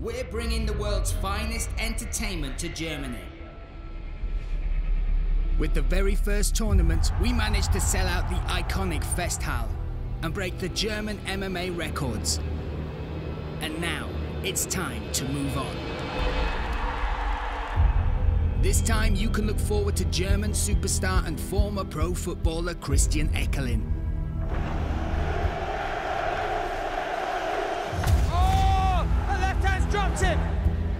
We're bringing the world's finest entertainment to Germany. With the very first tournament, we managed to sell out the iconic Festhalle and break the German MMA records. And now, it's time to move on. This time, you can look forward to German superstar and former pro footballer Christian Eckerlin. Dropped him.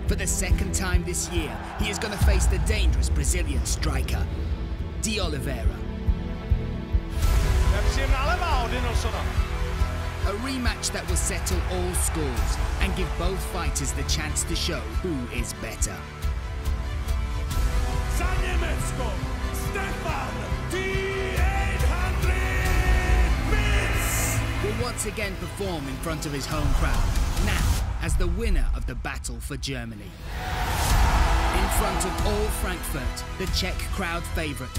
For the second time this year, he is going to face the dangerous Brazilian striker, Oliveira. A rematch that will settle all scores and give both fighters the chance to show who is better. Will once again perform in front of his home crowd, now as the winner of the battle for Germany. In front of all Frankfurt, the Czech crowd favourite,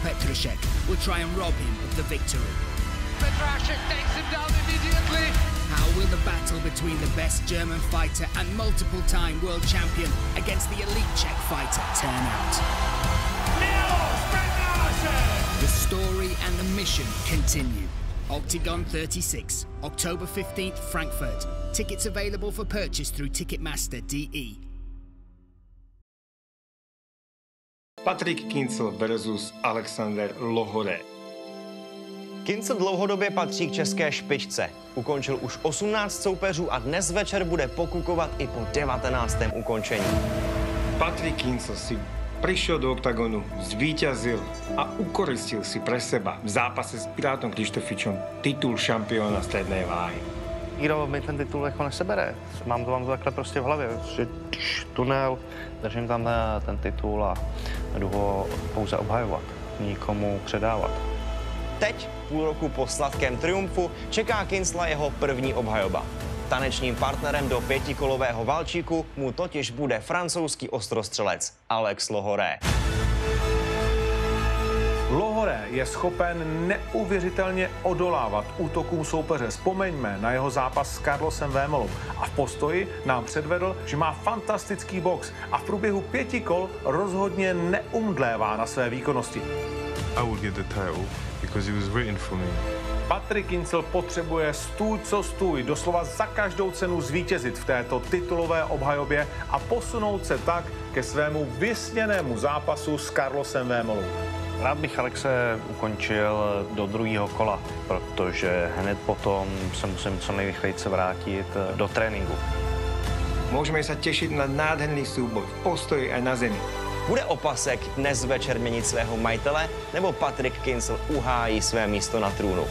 Petrášek, will try and rob him of the victory. Petrášek takes him down immediately. How will the battle between the best German fighter and multiple-time world champion against the elite Czech fighter turn out? The story and the mission continue. Octagon 36, October 15th, Frankfurt. Tickets available for purchase through Ticketmaster.de. Patrik Kincl versus Alexander Lohoré. Kincl dlouhodobě patří k české špičce. Ukončil už 18 soupeřů a dnes večer bude pokukovat i po 19. ukončení. Patrik Kincl si prišiel do oktagonu, zvíťazil a ukoristil si pre seba v zápase s Pirátom Krištofičom titul šampióna strednej váhy. Nikdo mi ten titul jako nesebere. Mám to takhle prostě v hlavě, že tunel, držím tam ten titul a jdu ho pouze obhajovat, nikomu předávat. Teď, půl roku po sladkém triumfu, čeká Kincla jeho první obhajoba. Tanečním partnerem do pětikolového válčíku mu totiž bude francouzský ostrostřelec Alex Lohoré. Lohoré je schopen neuvěřitelně odolávat útokům soupeře. Vzpomeňme na jeho zápas s Carlosem Vémolou. A v postoji nám předvedl, že má fantastický box a v průběhu 5 kol rozhodně neumdlévá na své výkonnosti. I will get the title because it was written for me. Patrik Kincl potřebuje stůj co stůj, doslova za každou cenu zvítězit v této titulové obhajobě a posunout se tak ke svému vysněnému zápasu s Carlosem Vémolou. Rád bych Alexe ukončil do druhého kola, protože hned potom se musím co nejrychleji vrátit do tréninku. Môžeme sa tešiť na nádherný súboj v postoji aj na zemi. Bude opasek dnes večer měnit svého majitele, nebo Patrik Kincl uhájí své místo na trůnu?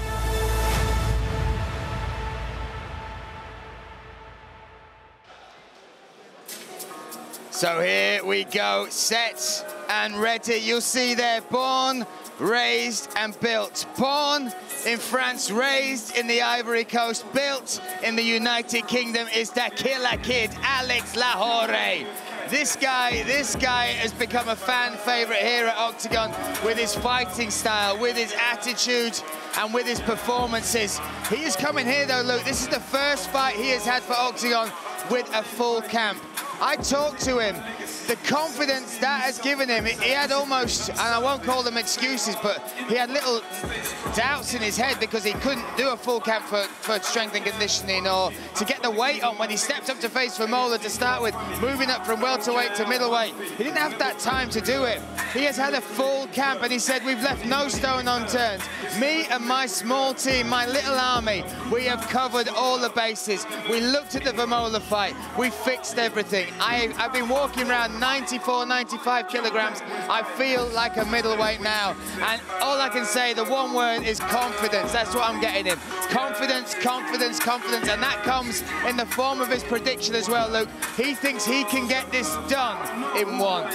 So here we go, set and ready. You'll see there, born, raised and built. Born in France, raised in the Ivory Coast, built in the United Kingdom is the killer kid, Alex Lohoré. This guy has become a fan favorite here at Octagon with his fighting style, with his attitude and with his performances. He is coming here though, Luke. This is the first fight he has had for Octagon with a full camp. I talked to him. The confidence that has given him, he had almost, and I won't call them excuses, but he had little doubts in his head because he couldn't do a full camp for strength and conditioning or to get the weight on when he stepped up to face Vémola to start with, moving up from welterweight to middleweight. He didn't have that time to do it. He has had a full camp and he said, we've left no stone unturned. Me and my small team, my little army, we have covered all the bases. We looked at the Vémola fight, we fixed everything. I've been walking around 94, 95 kilograms. I feel like a middleweight now. And all I can say, the one word is confidence. That's what I'm getting him. Confidence, confidence, confidence. And that comes in the form of his prediction as well, Luke. He thinks he can get this done in one.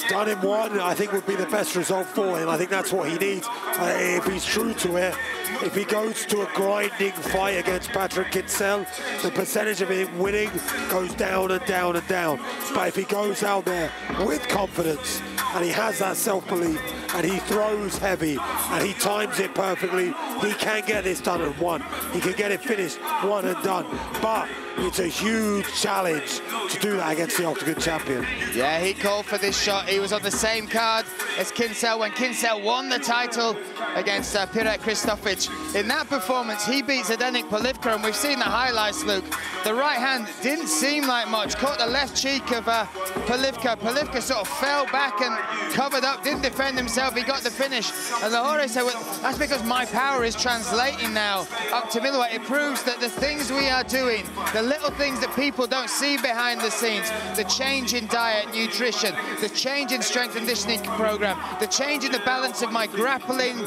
Done in one, I think would be the best result for him. I think that's what he needs. If he's true to it, if he goes to a grinding fight against Patrik Kincl, the percentage of him winning goes down and down and down. But if he goes out there with confidence and he has that self-belief and he throws heavy, and he times it perfectly. He can get this done in one. He can get it finished, one and done. But it's a huge challenge to do that against the Octagon champion. Yeah, he called for this shot. He was on the same card as Kincl when Kincl won the title against Petrášek. In that performance, he beat Zdeněk Polivka, and we've seen the highlights, Luke. The right hand didn't seem like much, caught the left cheek of Polivka. Polivka sort of fell back and covered up, didn't defend himself, he got the finish. And Lohore said, well, that's because my power is translating now up to middleweight. It proves that the things we are doing, the little things that people don't see behind the scenes, the change in diet, nutrition, the change in strength and conditioning program, the change in the balance of my grappling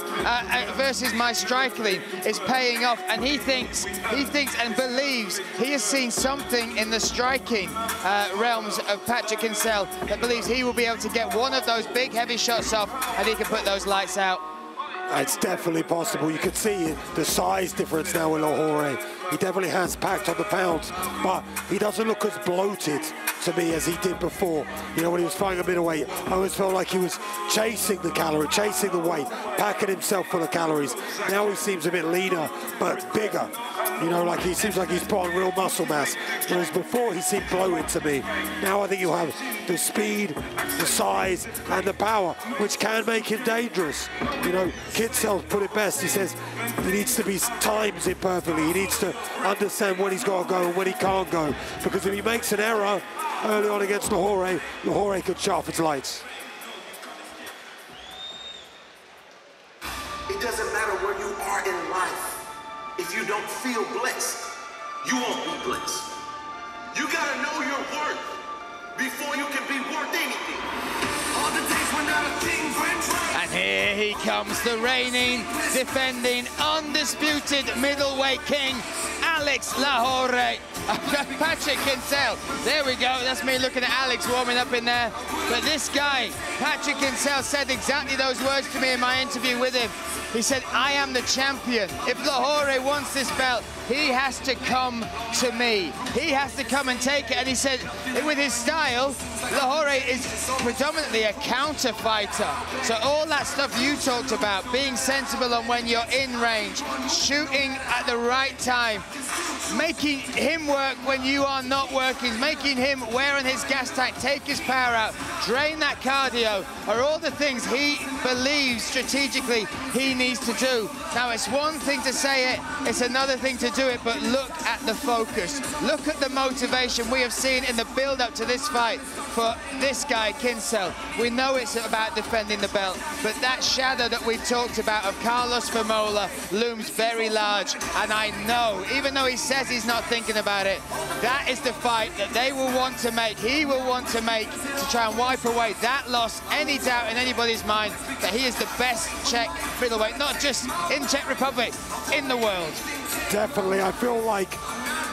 versus my striking is paying off. And he thinks and believes he has seen something in the striking realms of Patrik Kincl that believes he will be able to get one of those big heavy shots off and he can put those lights out. It's definitely possible. You can see the size difference now with Lohore. He definitely has packed on the pounds, but he doesn't look as bloated to me as he did before. You know, when he was fighting a middleweight, I always felt like he was chasing the calorie, chasing the weight, packing himself full of calories. Now he seems a bit leaner, but bigger. You know, like he seems like he's put on real muscle mass. Whereas before he seemed bloated to me. Now I think you have the speed, the size, and the power, which can make him dangerous. You know, Kincl put it best. He says he needs to be times it perfectly. He needs to understand when he's got to go and when he can't go. Because if he makes an error early on against Lohore, Lohore could shut off its lights. It doesn't matter where you are in life. If you don't feel blessed, you won't be blessed. You gotta know your worth before you can be worth anything. All the days when not a thing went right. And here he comes, the reigning, defending, undisputed middleweight king, Alex Lohore. Patrik Kincl, there we go, that's me looking at Alex warming up in there. But this guy, Patrik Kincl, said exactly those words to me in my interview with him. He said, I am the champion. If Lohore wants this belt, he has to come to me. He has to come and take it. And he said, with his style, Lohore is predominantly a counter fighter. So all that stuff you talked about, being sensible on when you're in range, shooting at the right time, making him work when you are not working, making him wear on his gas tank, take his power out, drain that cardio, are all the things he believes strategically he needs to do. Now, it's one thing to say it, it's another thing to do it, but look at the focus. Look at the motivation we have seen in the build-up to this fight for this guy, Kincl. We know it's about defending the belt, but that shadow that we've talked about of Carlos Vermola looms very large, and I know, even though he says he's not thinking about it, that is the fight that they will want to make, he will want to make, to try and wipe away that loss, any doubt in anybody's mind that he is the best Czech middleweight, not just in Czech Republic, in the world. Definitely, I feel like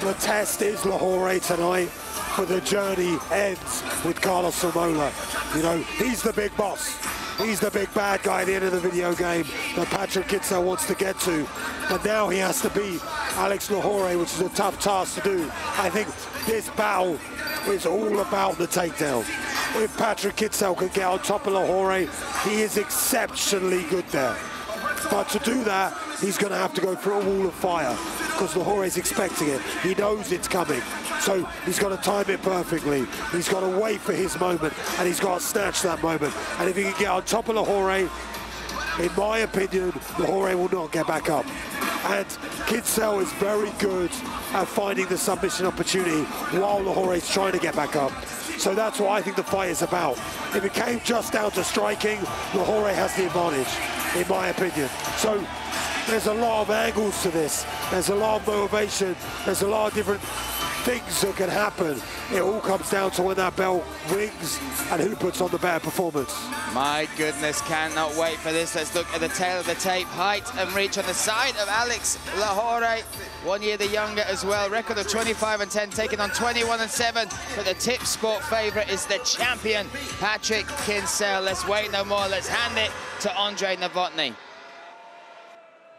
the test is Lohore tonight, but the journey ends with Carlos Vermola. You know, he's the big boss. He's the big bad guy at the end of the video game that Patrik Kincl wants to get to. But now he has to beat Alex Lohore, which is a tough task to do. I think this battle is all about the takedown. If Patrik Kincl can get on top of Lohore, he is exceptionally good there. But to do that, he's going to have to go through a wall of fire because Lohore is expecting it. He knows it's coming. So he's got to time it perfectly. He's got to wait for his moment, and he's got to snatch that moment. And if he can get on top of Lohore, in my opinion, Lohore will not get back up. And Kincl is very good at finding the submission opportunity while Lohore is trying to get back up. So that's what I think the fight is about. If it came just down to striking, Lohore has the advantage, in my opinion. So there's a lot of angles to this. There's a lot of motivation. There's a lot of different things that can happen. It all comes down to when that bell rings and who puts on the better performance. My goodness, cannot wait for this. Let's look at the tail of the tape. Height and reach on the side of Alex Lohore. 1 year the younger as well. Record of 25-10, taking on 21-7. But the tip sport favorite is the champion, Patrik Kincl. Let's wait no more. Let's hand it to Andre Novotny.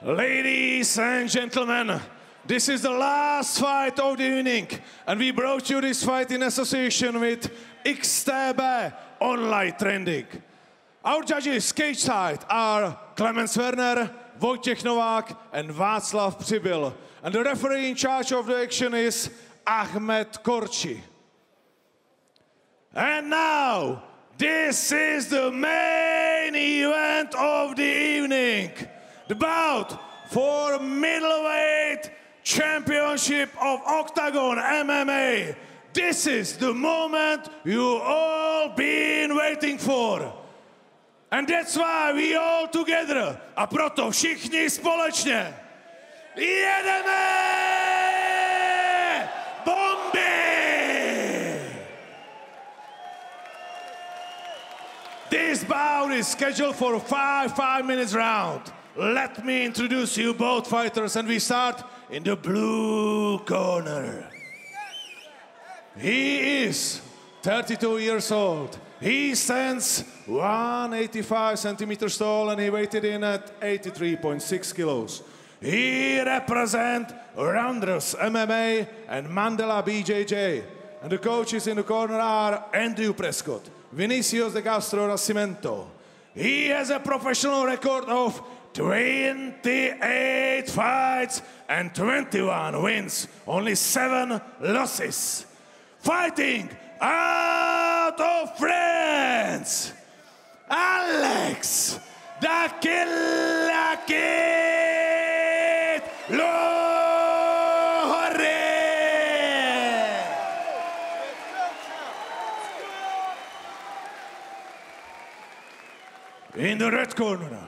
Ladies and gentlemen, this is the last fight of the evening, and we brought you this fight in association with XTB Online Trending. Our judges cage side are Klemens Werner, Wojciech Novák, and Václav Přibyl. And the referee in charge of the action is Ahmed Korči. And now, this is the main event of the evening. The bout for middleweight championship of Octagon MMA. This is the moment you all been waiting for. And that's why we all together, a proto všichni společně, jedeme bomby! This bout is scheduled for a 5-minute round. Let me introduce you both fighters, and we start in the blue corner. He is 32 years old. He stands 185 centimeters tall, and he weighted in at 83.6 kilos. He represents Rounders MMA and Mandela BJJ. And the coaches in the corner are Andrew Prescott, Vinicius de Castro Nascimento. He has a professional record of 28 fights and 21 wins, only 7 losses. Fighting out of France, Alex the KILLA Kid Lohore. In the red corner,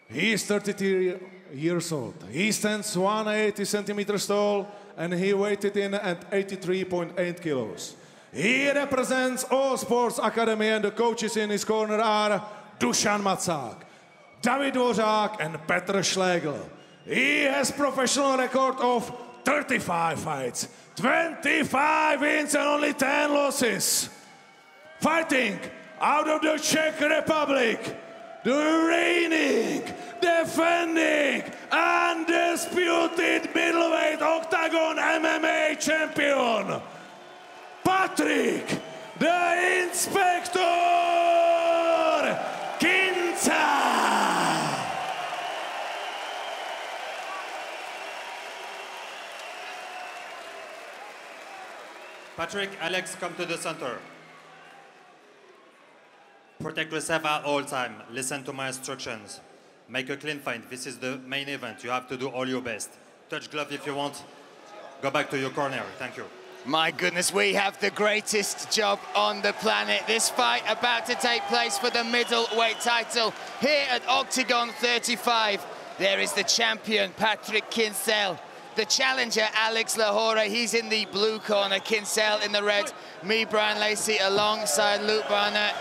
he is 33 years old. He stands 180 centimeters tall, and he weighted in at 83.8 kilos. He represents All Sports Academy, and the coaches in his corner are Dušan Macák, David Dvořák, and Petr Schlegel. He has professional record of 35 fights, 25 wins, and only 10 losses. Fighting out of the Czech Republic, the reigning, defending, undisputed middleweight Octagon MMA champion, Patrik, the INSPEKTOR Kincl. Patrik, Alex, come to the center. Protect yourself at all time. Listen to my instructions. Make a clean fight. This is the main event. You have to do all your best. Touch glove if you want. Go back to your corner. Thank you. My goodness, we have the greatest job on the planet. This fight about to take place for the middleweight title here at Octagon 35. There is the champion, Patrik Kincl. The challenger, Alex Lohore, he's in the blue corner. Kincl in the red. Me, BRYAN, LACEY alongside Luke BARNATT.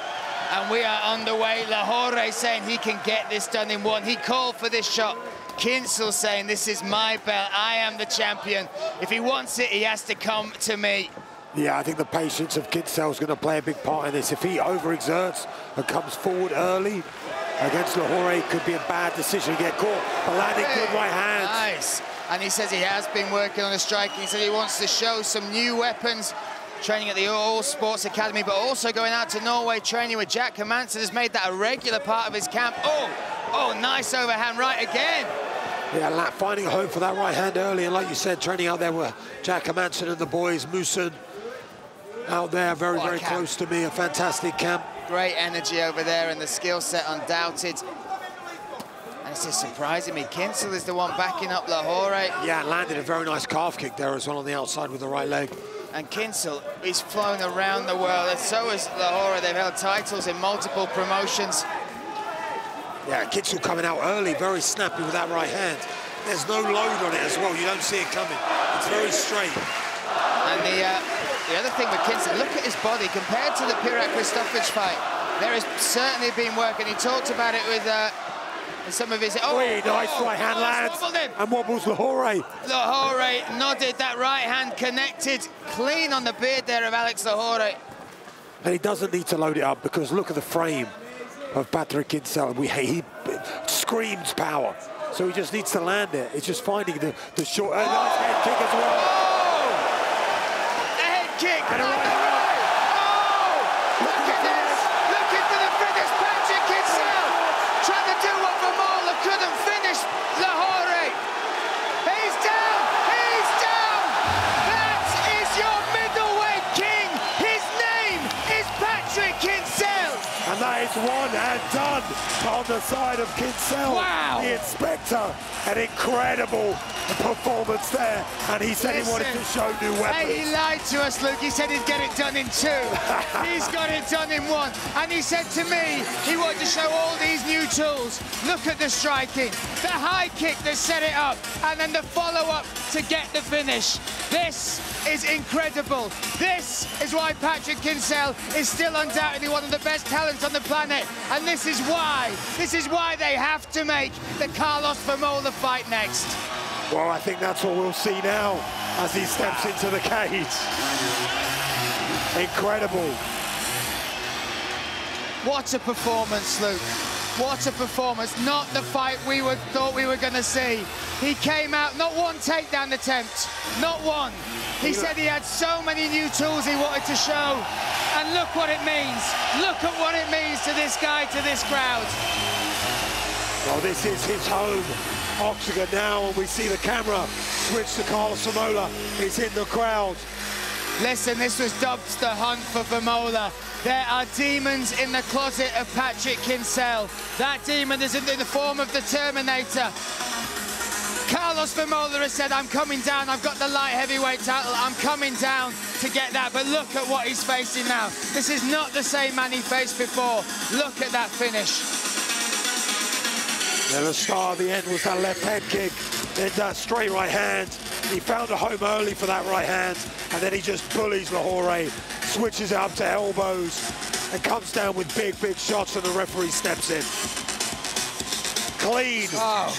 And we are underway. Lohore saying he can get this done in one. He called for this shot. Kincl saying, this is my belt. I am the champion. If he wants it, he has to come to me. Yeah, I think the patience of Kincl is going to play a big part in this. If he overexerts and comes forward early against Lohore, it could be a bad decision to get caught. But landing good right hands. Nice. And he says he has been working on the striking. He said he wants to show some new weapons. Training at the All Sports Academy, but also going out to Norway, training with Jack Hermansson, has made that a regular part of his camp. Oh, nice overhand right again. Yeah, finding a home for that right hand early, and like you said, training out there with Jack Hermansson and the boys, Musen out there, very close to me, a fantastic camp. Great energy over there, and the skill set undoubted. And it's just surprising me, Kincl is the one backing up Lohore. Yeah, landed a very nice calf kick there as well on the outside with the right leg. And Kincl is flown around the world, and so is Lohore. They've held titles in multiple promotions. Yeah, Kincl coming out early, very snappy with that right hand. There's no load on it as well. You don't see it coming. It's very straight. And the other thing with Kincl, look at his body compared to the Pirak Kristoffer's fight. There has certainly been work, and he talked about it with some of his... nice right hand lands and wobbles Lohore. Lohore nodded, that right hand connected clean on the beard there of Alex Lohore. And he doesn't need to load it up, because look at the frame of Patrik Kincl. He screams power, so he just needs to land it. It's just finding the short... nice head kick as well. A head kick. And a right hand. Looking for the finish, Patrik Kincl it's one and done on the side of Kincl. Wow. The Inspector, an incredible performance there, and he said he wanted to show new weapons. Hey, he lied to us, Luke. He said he'd get it done in 2. He's got it done in 1. And he said to me he wanted to show all these new tools. Look at the striking, the high kick that set it up, and then the follow-up to get the finish. This is incredible. This is why Patrik Kincl is still undoubtedly one of the best talents on the planet. And this is why they have to make the Carlos Vermola fight next. Well, I think that's what we'll see now as he steps into the cage. Incredible. What a performance, Luke. What a performance. Not the fight we thought we were going to see. He came out, not one takedown attempt, not one. He said he had so many new tools he wanted to show. And look what it means. Look at what it means to this guy, to this crowd. Well, this is his home octagon now, and we see the camera switch to Carlos Vermola. He's in the crowd. Listen, this was dubbed the hunt for Vermola. There are demons in the closet of Patrik Kincl. That demon is in the form of the Terminator. Carlos Vermola has said, I'm coming down, I've got the light heavyweight title, I'm coming down to get that, but look at what he's facing now. This is not the same man he faced before. Look at that finish. And the start of the end was that left head kick, then that straight right hand. He found a home early for that right hand, and then he just bullies Lohore, switches it up to elbows, and comes down with big, big shots, and the referee steps in. Clean. Oh.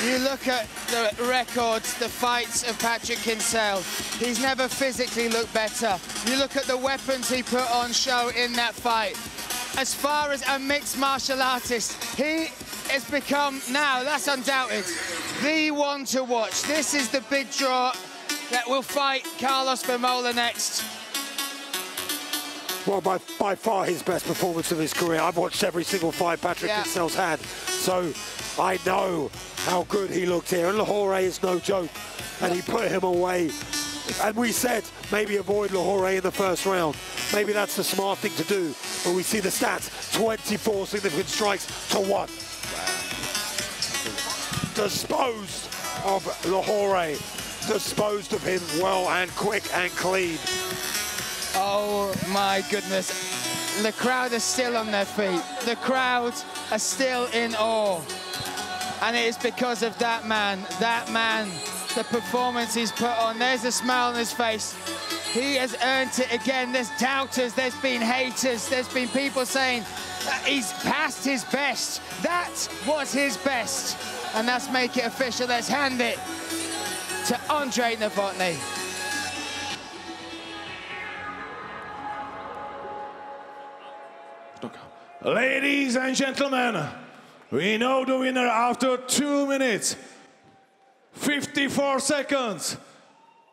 You look at the records, the fights of Patrik Kincl. He's never physically looked better. You look at the weapons he put on show in that fight. As far as a mixed martial artist, he has become now, that's undoubted, the one to watch. This is the big draw that will fight Carlos Vermola next. Well, by far his best performance of his career. I've watched every single fight Patrik Kincl's had, so I know how good he looked here. And Lohore is no joke, and he put him away. And we said maybe avoid Lohore in the first round. Maybe that's the smart thing to do. But we see the stats: 24 significant strikes to 1. Disposed of Lohore. Disposed of him well and quick and clean. Oh my goodness. The crowd are still on their feet. The crowd are still in awe. And it is because of that man, the performance he's put on. There's a smile on his face. He has earned it again. There's doubters, there's been haters, there's been people saying he's past his best. That was his best. And let's make it official. Let's hand it to Andre Novotny. Ladies and gentlemen, we know the winner after 2 minutes, 54 seconds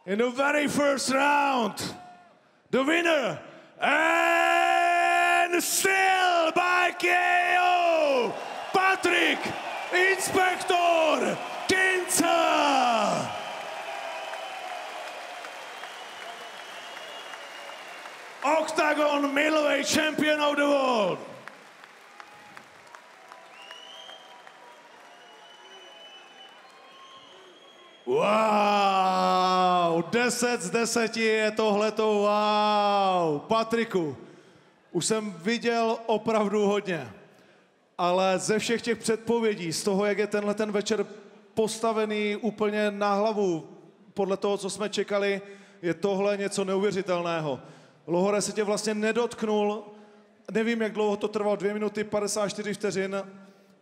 in the very first round. The winner, and still by KO, Patrik INSPEKTOR Kincl. Octagon middleweight champion of the world. Wow, 10 z 10 je tohleto, wow. Patriku, už jsem viděl opravdu hodně, ale ze všech těch předpovědí, z toho, jak je tenhle ten večer postavený úplně na hlavu, podle toho, co jsme čekali, je tohle něco neuvěřitelného. Lohore se tě vlastně nedotknul, nevím, jak dlouho to trvalo, 2 minuty 54 vteřin.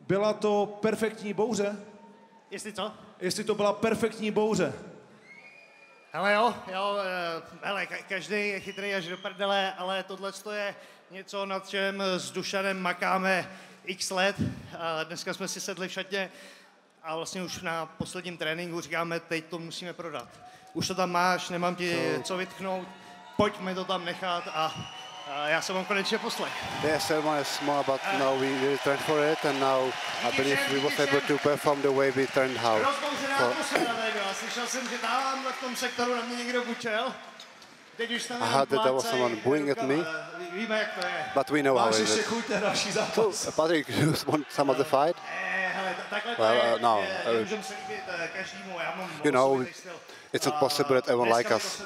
Byla to perfektní bouře? Jestli co? Jestli to byla perfektní bouře. Hele jo, hele, každý je chytrý až do prdele, ale tohle je něco, nad čem s Dušanem makáme x let. Dneska jsme si sedli v šatně a vlastně už na posledním tréninku říkáme, teď to musíme prodat. Už to tam máš, nemám ti co vytknout, pojďme to tam nechat a já jsem mám konečně poslech. Yes, everyone is small, but now we trained for it, and now I believe we were able to perform the way we trained how. Rozbouřená atmosféra tady byla. Slyšel jsem, že tam v tom sektoru na mě někdo bučel. I heard that there was someone booing at me, but we know how it is. So, Patrik, you want some of the fight? Well, no. You know, it's not possible that everyone likes us.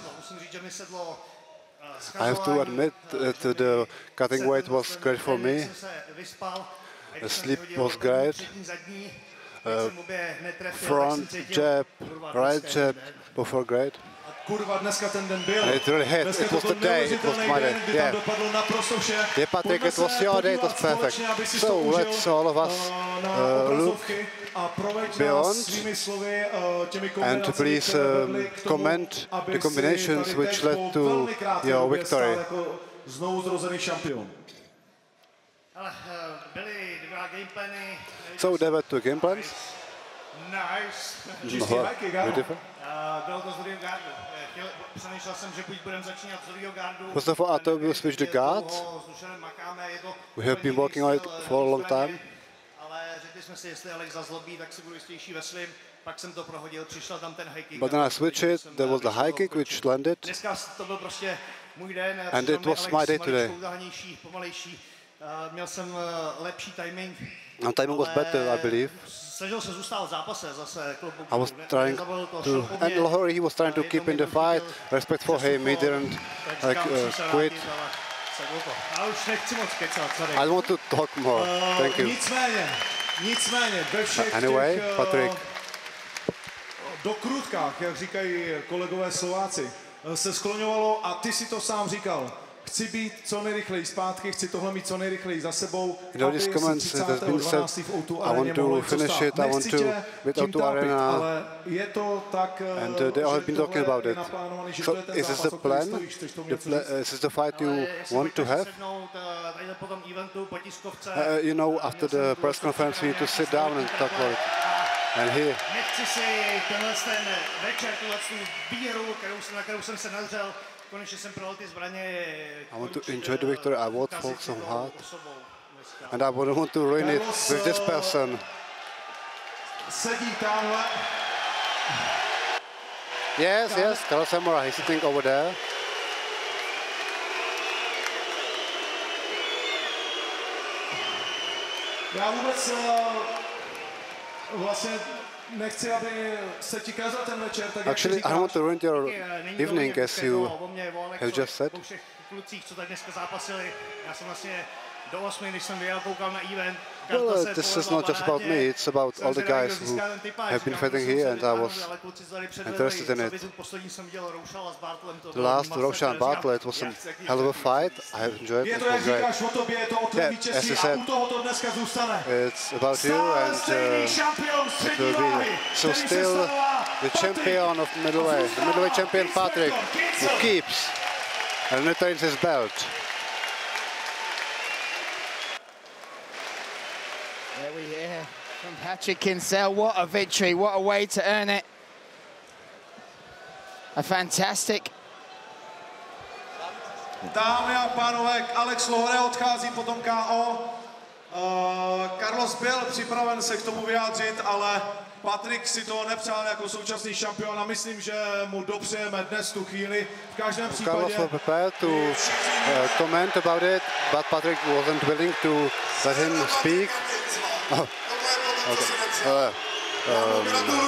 I have to admit that the cutting weight was great for me. The sleep was great. Front jab, right jab, both were great. And it really hit. It was the day. It was my day. Yeah. Yeah, Patrik, it was your day. It was perfect. So let's all of us look beyond and please comment the combinations which led to your victory. So there were two game plans. Nice. Beautiful. First of all, I thought we'll switch the guards. We have been working on it for a long time. But then I switched it, there was the high kick which landed. And it was my day today. And timing was better, I believe. I was trying to, and Lohore, he was trying to keep in the fight. Respect for him, he didn't quit. I don't want to talk more. Thank you. Anyway, Patrik. Do krutkách, jak říkají kolegové Slováci, se skloňovalo a ty si to sám říkal. Chci být co nejrychleji zpátky, chci tohle mít co nejrychleji za sebou. In all these comments it has been said, I want to finish it, I want to with O2 Arena, and they all have been talking about it. So is this the plan? Is this the fight you want to have? You know, after the press conference, we need to sit down and talk about it. And here. I want to enjoy the victory. I worked for so hard, and I wouldn't want to ruin it with this person. Yes, yes, Carlos Zamora, he's sitting over there. Já vůbec vlastně nechci, aby se ti kazal ten večer, tak actually, I don't want to ruin your evening, as you have just said. Well, this is not just about me, it's about all the guys who have been fighting here, and I was interested in it. The last Roshan and Bartlett was a hell of a fight. I have enjoyed it. It was great. Yeah, as you said, it's about you, and it will be. So still the champion of middleweight, the middleweight champion Patrik, who keeps and retains his belt. There we hear from Patrik Kincl. What a victory, what a way to earn it. A fantastic. Dámy a pánové, Alex Lohoré odchází potom KO. Carlos byl připraven se k tomu vyjádřit, ale Patrik si to nepřál jako současný šampion a myslím, že mu dopřejeme dnes tu chvíli. V každém případě... Carlos was prepared to comment about it, but Patrik wasn't willing to let him speak. Oh. Okay.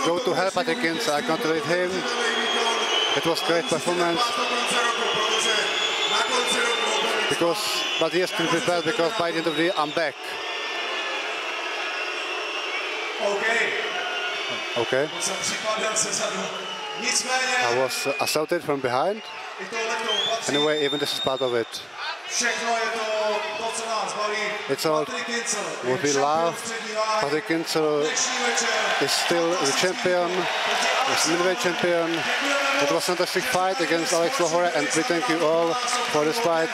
Go to hell, Patrik Kincl. I congratulate him. It was great performance. But he has to be prepared because by the end of the day, I'm back. Okay. I was assaulted from behind. Anyway, even this is part of it. It's all what we love. Patrik Kincl is still the champion, is middleweight champion. It was a fantastic fight against Alex Lohore, and we thank you all for this fight.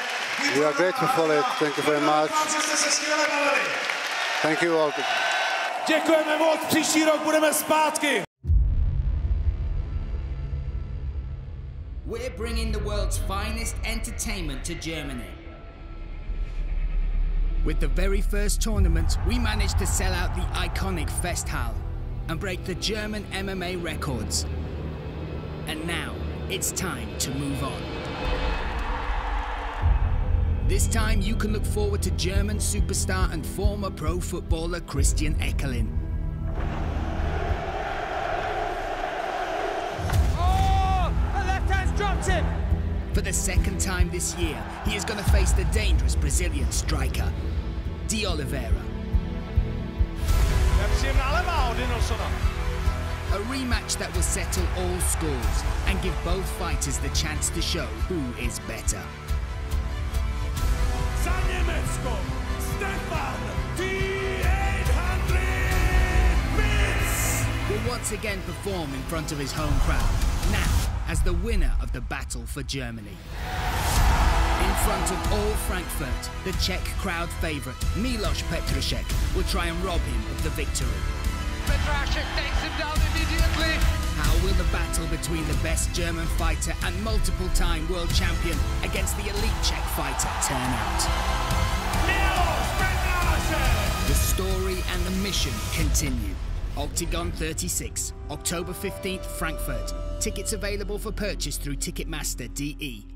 We are grateful for it. Thank you very much. Thank you all. Děkujeme moc, příští rok budeme zpátky. We're bringing the world's finest entertainment to Germany. With the very first tournament, we managed to sell out the iconic Festhalle and break the German MMA records. And now, it's time to move on. This time you can look forward to German superstar and former pro footballer Christian Eckerlin. Oh, the left hand's dropped him. For the second time this year, he is going to face the dangerous Brazilian striker, Oliveira. A rematch that will settle all scores and give both fighters the chance to show who is better. Will once again perform in front of his home crowd, now as the winner of the battle for Germany. In front of all Frankfurt, the Czech crowd favourite, Petrášek, will try and rob him of the victory. Petrášek takes him down immediately. How will the battle between the best German fighter and multiple-time world champion against the elite Czech fighter turn out? The story and the mission continue. Octagon 36, October 15th, Frankfurt. Tickets available for purchase through Ticketmaster DE.